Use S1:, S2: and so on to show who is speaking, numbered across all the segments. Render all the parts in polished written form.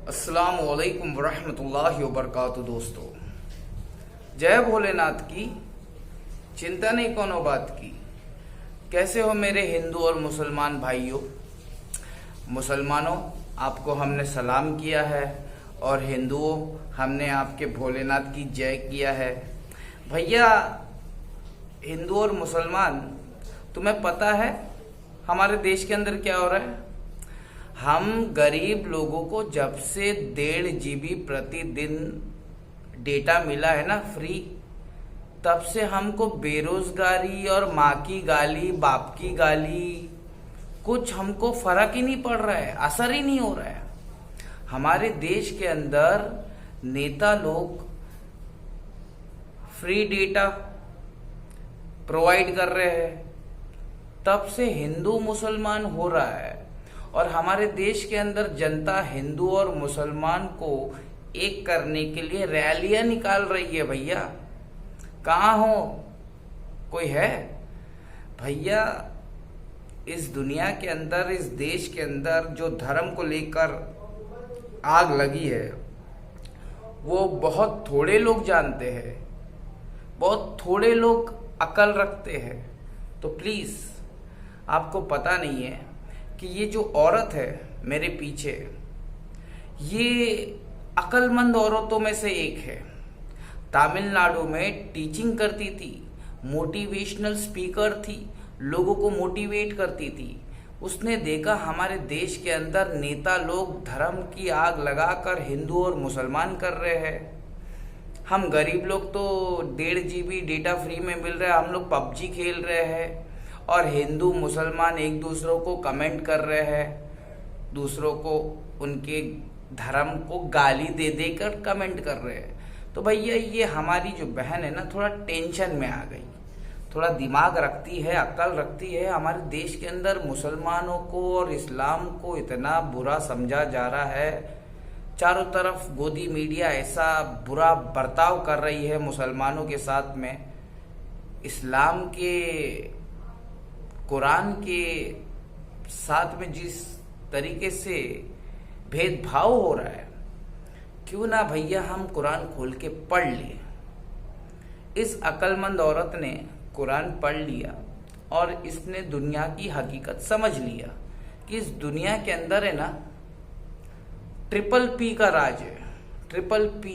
S1: अस्सलाम वालेकुम वरहमतुल्लाहि वबरकातुहू। दोस्तों, जय भोलेनाथ की, चिंता नहीं कोनो बात की। कैसे हो मेरे हिंदू और मुसलमान भाइयों? मुसलमानों, आपको हमने सलाम किया है और हिंदुओं, हमने आपके भोलेनाथ की जय किया है। भैया हिंदू और मुसलमान, तुम्हें पता है हमारे देश के अंदर क्या हो रहा है? हम गरीब लोगों को जब से 1.5 GB प्रतिदिन डेटा मिला है ना फ्री, तब से हमको बेरोजगारी और माँ की गाली, बाप की गाली, कुछ हमको फर्क ही नहीं पड़ रहा है, असर ही नहीं हो रहा है। हमारे देश के अंदर नेता लोग फ्री डेटा प्रोवाइड कर रहे हैं, तब से हिंदू मुसलमान हो रहा है। और हमारे देश के अंदर जनता हिंदू और मुसलमान को एक करने के लिए रैलियां निकाल रही है। भैया कहाँ हो? कोई है? भैया इस दुनिया के अंदर, इस देश के अंदर जो धर्म को लेकर आग लगी है, वो बहुत थोड़े लोग जानते हैं, बहुत थोड़े लोग अकल रखते हैं। तो प्लीज, आपको पता नहीं है कि ये जो औरत है मेरे पीछे, ये अक्लमंद औरतों में से एक है। तमिलनाडु में टीचिंग करती थी, मोटिवेशनल स्पीकर थी, लोगों को मोटिवेट करती थी। उसने देखा हमारे देश के अंदर नेता लोग धर्म की आग लगाकर हिंदू और मुसलमान कर रहे हैं। हम गरीब लोग तो 1.5 GB डेटा फ्री में मिल रहा है, हम लोग पबजी खेल रहे हैं, और हिंदू मुसलमान एक दूसरों को कमेंट कर रहे हैं, दूसरों को उनके धर्म को गाली दे देकर कमेंट कर रहे हैं। तो भैया ये हमारी जो बहन है ना, थोड़ा टेंशन में आ गई, थोड़ा दिमाग रखती है, अक्ल रखती है। हमारे देश के अंदर मुसलमानों को और इस्लाम को इतना बुरा समझा जा रहा है, चारों तरफ गोदी मीडिया ऐसा बुरा बर्ताव कर रही है मुसलमानों के साथ में। इस्लाम के, कुरान के साथ में जिस तरीके से भेदभाव हो रहा है, क्यों ना भैया हम कुरान खोल के पढ़ लिए। इस अक्लमंद औरत ने कुरान पढ़ लिया और इसने दुनिया की हकीकत समझ लिया कि इस दुनिया के अंदर है ना, P का राज है। P,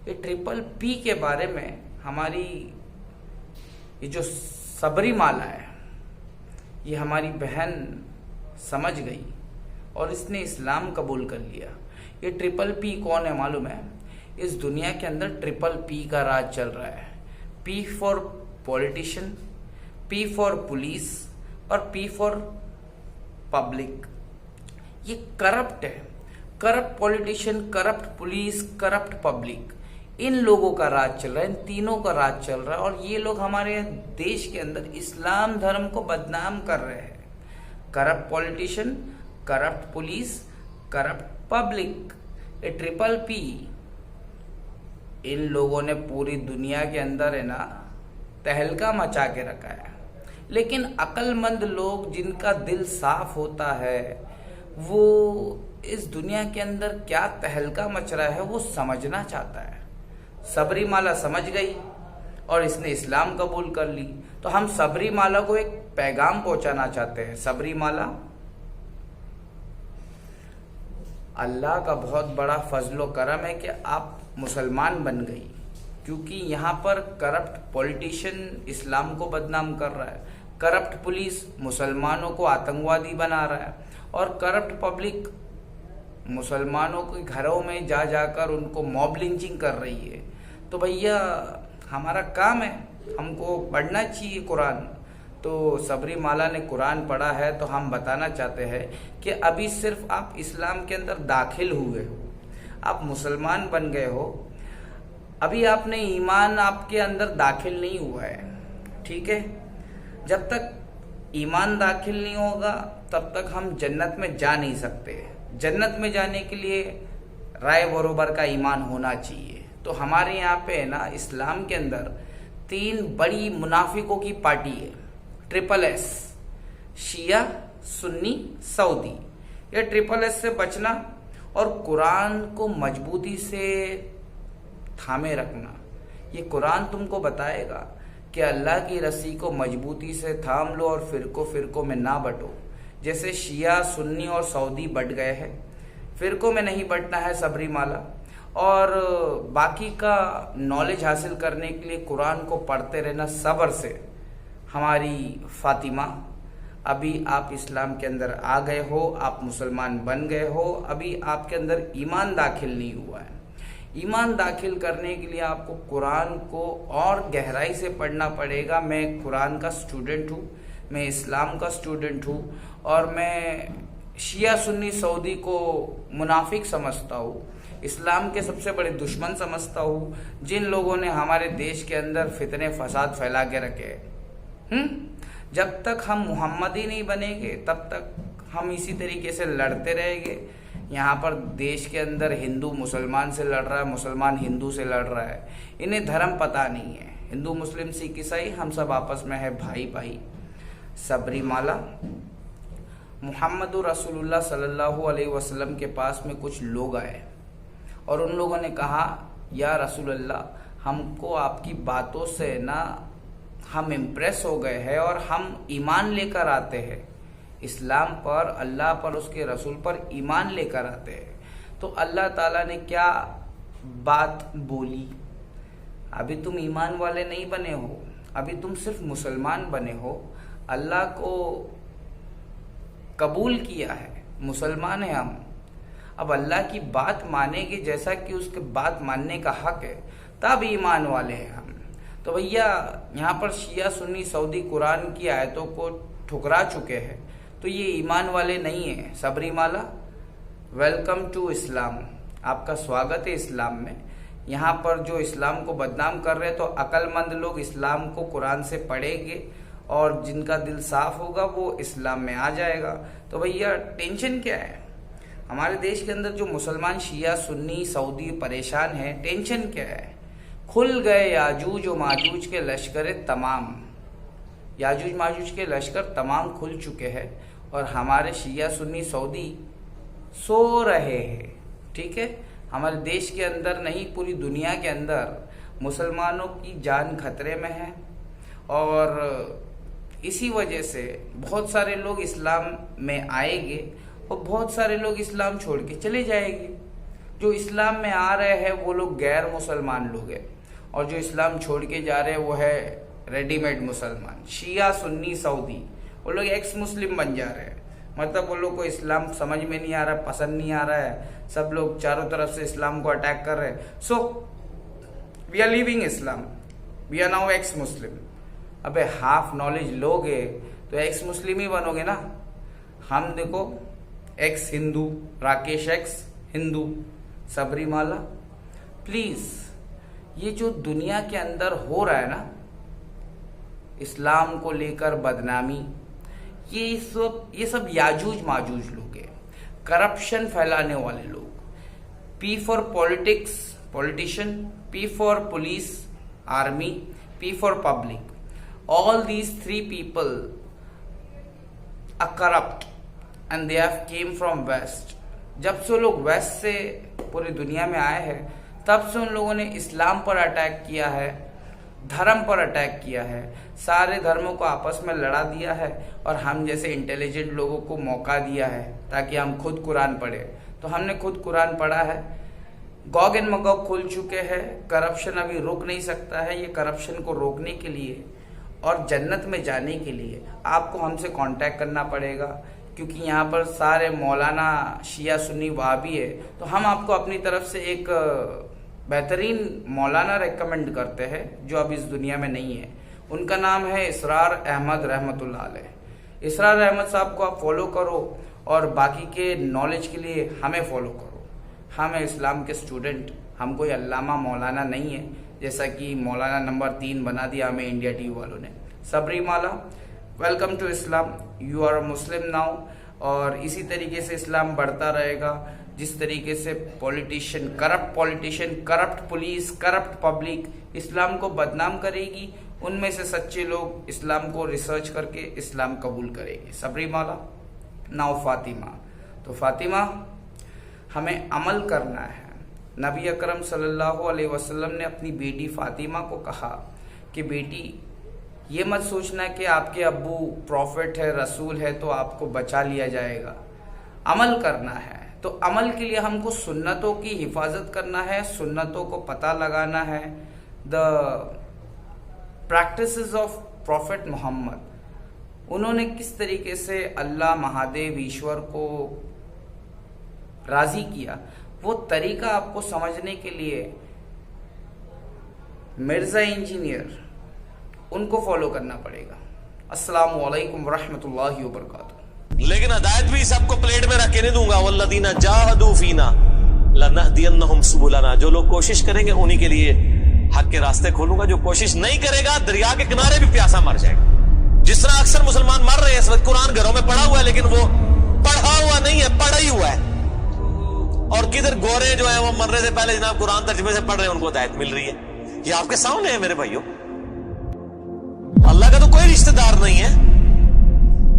S1: ये P के बारे में हमारी ये जो सबरीमाला है, ये हमारी बहन समझ गई और इसने इस्लाम कबूल कर लिया। ये P कौन है मालूम है? इस दुनिया के अंदर P का राज चल रहा है। P for politician, P for police और P फॉर पब्लिक। ये करप्ट है, corrupt politician, corrupt police, corrupt public, इन लोगों का राज चल रहा है, इन तीनों का राज चल रहा है। और ये लोग हमारे देश के अंदर इस्लाम धर्म को बदनाम कर रहे हैं। Corrupt politician, corrupt police, corrupt public, ये P, इन लोगों ने पूरी दुनिया के अंदर है ना तहलका मचा के रखा है। लेकिन अक्लमंद लोग जिनका दिल साफ होता है, वो इस दुनिया के अंदर क्या तहलका मच रहा है वो समझना चाहता है। सबरीमाला समझ गई और इसने इस्लाम कबूल कर ली। तो हम सबरीमाला को एक पैगाम पहुंचाना चाहते हैं। सबरीमाला, अल्लाह का बहुत बड़ा फजलो करम है कि आप मुसलमान बन गई, क्योंकि यहाँ पर करप्ट पॉलिटिशियन इस्लाम को बदनाम कर रहा है, करप्ट पुलिस मुसलमानों को आतंकवादी बना रहा है, और करप्ट पब्लिक मुसलमानों के घरों में जा जाकर उनको मॉब लिंचिंग कर रही है। तो भैया हमारा काम है, हमको पढ़ना चाहिए कुरान। तो सबरीमाला ने कुरान पढ़ा है, तो हम बताना चाहते हैं कि अभी सिर्फ आप इस्लाम के अंदर दाखिल हुए हो, आप मुसलमान बन गए हो, अभी आपने ईमान आपके अंदर दाखिल नहीं हुआ है, ठीक है? जब तक ईमान दाखिल नहीं होगा तब तक हम जन्नत में जा नहीं सकते। जन्नत में जाने के लिए राय बरोबर का ईमान होना चाहिए। तो हमारे यहाँ पे है ना, इस्लाम के अंदर 3 बड़ी मुनाफिकों की पार्टी है, SSS, शिया, सुन्नी, सऊदी। ये SSS से बचना और कुरान को मजबूती से थामे रखना। ये कुरान तुमको बताएगा कि अल्लाह की रस्सी को मजबूती से थाम लो और फिरकों फिरकों में ना बंटो। जैसे शिया, सुन्नी और सऊदी बट गए हैं, फिरकों में नहीं बंटना है सबरीमाला। और बाकी का नॉलेज हासिल करने के लिए कुरान को पढ़ते रहना सब्र से। हमारी फातिमा, अभी आप इस्लाम के अंदर आ गए हो, आप मुसलमान बन गए हो, अभी आपके अंदर ईमान दाखिल नहीं हुआ है। ईमान दाखिल करने के लिए आपको कुरान को और गहराई से पढ़ना पड़ेगा। मैं कुरान का स्टूडेंट हूँ, मैं इस्लाम का स्टूडेंट हूँ, और मैं शिया, सुन्नी, सऊदी को मुनाफिक समझता हूँ, इस्लाम के सबसे बड़े दुश्मन समझता हूँ, जिन लोगों ने हमारे देश के अंदर फितने फसाद फैला के रखे। जब तक हम मुहम्मदी नहीं बनेंगे तब तक हम इसी तरीके से लड़ते रहेंगे। यहाँ पर देश के अंदर हिंदू मुसलमान से लड़ रहा है, मुसलमान हिंदू से लड़ रहा है। इन्हें धर्म पता नहीं है। हिंदू, मुस्लिम, सिख, ईसाई हम सब आपस में है भाई भाई। सबरीमाला, मुहम्मदुर रसूलुल्लाह सल्लल्लाहु अलैहि वसल्लम के पास में कुछ लोग आए और उन लोगों ने कहा, या रसूलल्लाह, हमको आपकी बातों से ना हम इम्प्रेस हो गए हैं और हम ईमान लेकर आते हैं, इस्लाम पर, अल्लाह पर, उसके रसूल पर ईमान लेकर आते हैं। तो अल्लाह ताला ने क्या बात बोली? अभी तुम ईमान वाले नहीं बने हो, अभी तुम सिर्फ मुसलमान बने हो, अल्लाह को कबूल किया है, मुसलमान है हम। अब अल्लाह की बात मानेंगे जैसा कि उसके बात मानने का हक है, तब ईमान वाले हैं हम। तो भैया यहाँ पर शिया, सुन्नी, सऊदी कुरान की आयतों को ठुकरा चुके हैं, तो ये ईमान वाले नहीं है। सबरीमाला, वेलकम टू इस्लाम, आपका स्वागत है इस्लाम में। यहाँ पर जो इस्लाम को बदनाम कर रहे हैं, तो अक्लमंद लोग इस्लाम को कुरान से पढ़ेंगे और जिनका दिल साफ होगा वो इस्लाम में आ जाएगा। तो भैया टेंशन क्या है? हमारे देश के अंदर जो मुसलमान, शिया, सुन्नी, सऊदी परेशान है, टेंशन क्या है? खुल गए याजूज और माजूज के लश्कर तमाम। याजूज माजूज के लश्कर तमाम खुल चुके हैं और हमारे शिया, सुन्नी, सऊदी सो रहे हैं। ठीक है, हमारे देश के अंदर नहीं, पूरी दुनिया के अंदर मुसलमानों की जान खतरे में है और इसी वजह से बहुत सारे लोग इस्लाम में आएंगे और बहुत सारे लोग इस्लाम छोड़ के चले जाएंगे। जो इस्लाम में आ रहे हैं वो लोग गैर मुसलमान लोग हैं और जो इस्लाम छोड़ के जा रहे हैं वो है रेडीमेड मुसलमान, शिया, सुन्नी, सऊदी। वो लोग एक्स मुस्लिम बन जा रहे हैं, मतलब वो लोग को इस्लाम समझ में नहीं आ रहा, पसंद नहीं आ रहा है, सब लोग चारों तरफ से इस्लाम को अटैक कर रहे हैं। So we are leaving Islam, we are now ex Muslim. अबे हाफ नॉलेज लोगे तो एक्स मुस्लिम ही बनोगे ना। हम देखो x Hindu, Rakesh x Hindu. Sabarimala, please ये जो दुनिया के अंदर हो रहा है ना, इस्लाम को लेकर बदनामी, ये सब याजूज माजूज लोग हैं, करप्शन फैलाने वाले लोग। P for politics, politician, P for police, army, P for public. All these three people are corrupt and they have came from west. जब से लोग वेस्ट से पूरी दुनिया में आए हैं, तब से उन लोगों ने इस्लाम पर अटैक किया है, धर्म पर अटैक किया है, सारे धर्मों को आपस में लड़ा दिया है और हम जैसे इंटेलिजेंट लोगों को मौका दिया है ताकि हम खुद कुरान पढ़े। तो हमने खुद कुरान पढ़ा है। गॉग एंड मगॉग खुल चुके हैं, करप्शन अभी रुक नहीं सकता है। ये करप्शन को रोकने के लिए और जन्नत में जाने के लिए आपको हमसे कांटेक्ट करना पड़ेगा, क्योंकि यहाँ पर सारे मौलाना शिया, सुन्नी, वहाबी है। तो हम आपको अपनी तरफ से एक बेहतरीन मौलाना रेकमेंड करते हैं जो अब इस दुनिया में नहीं है। उनका नाम है इसरार अहमद रहमतुल्लाह अलैह। इसरार अहमद साहब को आप फॉलो करो और बाकी के नॉलेज के लिए हमें फॉलो करो। हम है इस्लाम के स्टूडेंट, हम कोई अल्लामा मौलाना नहीं है, जैसा कि मौलाना नंबर 3 बना दिया हमें इंडिया टीवी वालों ने। Sabarimala, welcome to Islam, you are Muslim now. और इसी तरीके से इस्लाम बढ़ता रहेगा। जिस तरीके से politician, corrupt police, corrupt public इस्लाम को बदनाम करेगी, उनमें से सच्चे लोग इस्लाम को रिसर्च करके इस्लाम कबूल करेंगे। सबरीमाला, नाउ फातिमा। तो फातिमा, हमें अमल करना है। नबी अकरम सल्लल्लाहु अलैहि वसल्लम ने अपनी बेटी फातिमा को कहा कि बेटी, ये मत सोचना कि आपके अब्बू प्रॉफिट है, रसूल है तो आपको बचा लिया जाएगा। अमल करना है। तो अमल के लिए हमको सुन्नतों की हिफाजत करना है, सुन्नतों को पता लगाना है। The practices of prophet Muhammad, उन्होंने किस तरीके से अल्लाह महादेव ईश्वर को राजी किया, वो तरीका आपको समझने के लिए मिर्जा इंजीनियर, उनको फॉलो करना पड़ेगा। अस्सलामु अलैकुम वरहमतुल्लाहि वबरकातुहू।
S2: लेकिन हिदायत भी सबको प्लेट में रख के नहीं दूंगा। वल्लदीना जाहदू फीना लनहदियन्नहुम सुबुलना, जो लोग कोशिश करेंगे उन्हीं के लिए हक के रास्ते खोलूंगा। जो कोशिश नहीं करेगा दरिया के किनारे भी प्यासा मर जाएगा। जिस तरह अक्सर मुसलमान मर रहे हैं इस वक्त, कुरान घरों में पढ़ा हुआ है लेकिन वो पढ़ा हुआ नहीं है, पढ़ा ही हुआ है। और किधर गोरे जो है वो मरने से पहले जनाब कुरान तर्जुमे से पढ़ रहे हैं, उनको हिदायत मिल रही है। ये आपके सामने है मेरे भाइयों। अल्लाह का तो कोई रिश्तेदार नहीं है,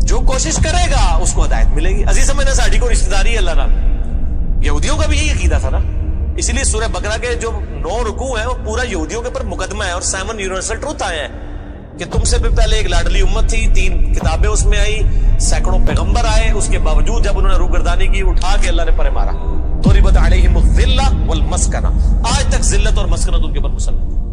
S2: जो कोशिश करेगा उसको हिदायत मिलेगी। अजीज समझना, साड़ी को रिश्तेदारी है अल्लाह नाम। यहूदियों का भी यही अकीदा था ना, इसलिए सूरह बकरा के जो 9 रुकू है वो पूरा यहूदियों के ऊपर मुकदमा है। और 7 यूनिवर्सल ट्रूथ आए हैं कि तुमसे भी पहले एक लाडली उम्मत थी, 3 किताबें उसमें आई, सैकड़ों पैगंबर आए, उसके बावजूद जब उन्होंने रूगर्दानी की, उठा के अल्लाह ने परे मारा। तोरिबत अलैहिमुज़्ज़िल्ला वल मस्कना, आज तक जिल्लत और मस्कनत उनके ऊपर मुसल्लत।